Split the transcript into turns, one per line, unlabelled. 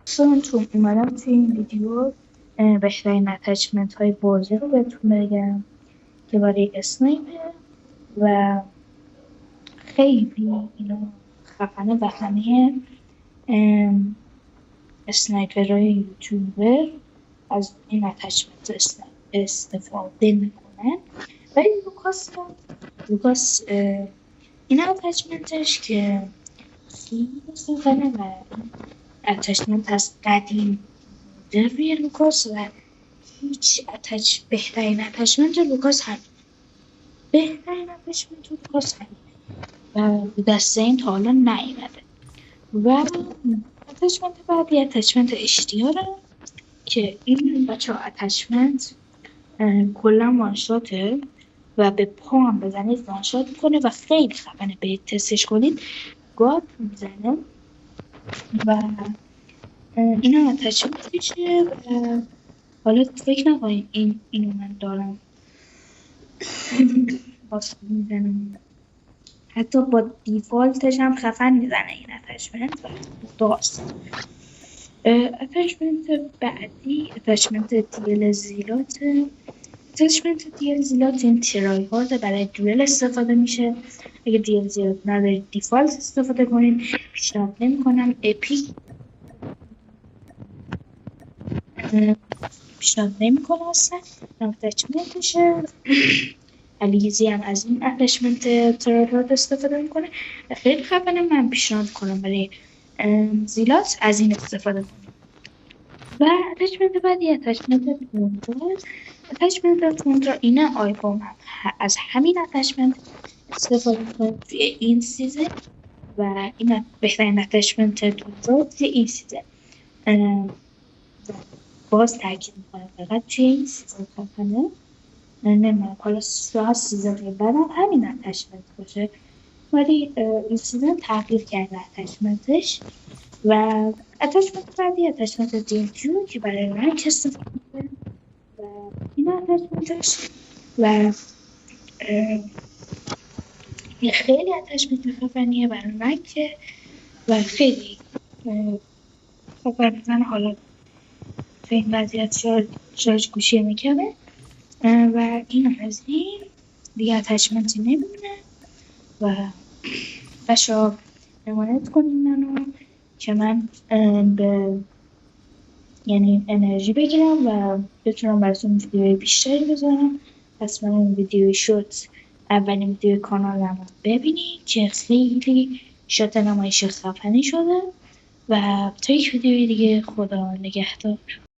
دوستان اومدم توی این ویدیو بهترین اتچمنت های بازی رو بهتون بگم که برای اسنایپر و خیلی اینا خفنه و همه اسنایپرهای یوتیوبر از این اتچمنت استفاده میکنن. ولی لوکاس این اتچمنتش که خیلی خفنه و اتچمنت از قدیم روی لوکاس و هیچ بهترین اتچمنت لوکاس همین بهترین اتچمنت لوکاس همین و به دست این تا حالا نیومده. و اتچمنت بعدی اتچمنت اشتیاره که این بچه ها اتچمنت کلا وانشاته و به پا هم بزنید وانشات میکنه و خیلی خفنه. به تستش کنید گاد میزنه و این هم اتچمنتشه. و حالا فکر نکنید اینو من دارم باز میزنم، حتی با دیفالتش هم خفن میزنه این اتچمنت و داست. اتچمنت بعدی اتچمنت دیل زیلات. اتچمنت دیل زیلات این ترای هارد برای دوئل استفاده میشه. اگه دیل زیلات ندارید دیفالت استفاده کنید. پیشنهاد نمیکنم اپیک پیشنهاد نمیکنم اصلا. اتچمنتشه. علیزی هم از این اتچمنت ترای هارد استفاده میکنه. خیلی خفنه. من پیشنهاد کنم برای زیلات از این استفاده کنید. و اتچمنت بعدی اتچمنت تونترا. اتچمنت تونترا اینه آیفون هم از همین اتچمنت استفاده کنید توی این سیزن و این بهترین اتچمنت تونترا توی این سیزن. باز تاکید میکنم فقط توی این سیزن خفنه. نمیدونم حالا سیزن بعدم همین اتچمنت باشه، ولی این سیزن تغییر کرده اتچمنتش. و اتچمنت بعدی اتچمنت دیلجو که برای رنک استفاده میکنه و این اتچمنتش و خیلی اتچمنت خفنیه برای رنک و خیلی خفن میزنه. حالا تو این وضعیت شارژ گوشی میکنه و این از این دیگه اتچمنتی نمیمونه. و بچه‌ها حمایت کنین منو که من به انرژی بگیرم و بتونم براتون ویدیوهای بیشتری بذارم. پس من اون ویدیوی شد اولین ویدیو کانالم رو ببینید که خیلی شات نمایش خفنی شده. و تا یک ویدیوی دیگه خدا نگهدار.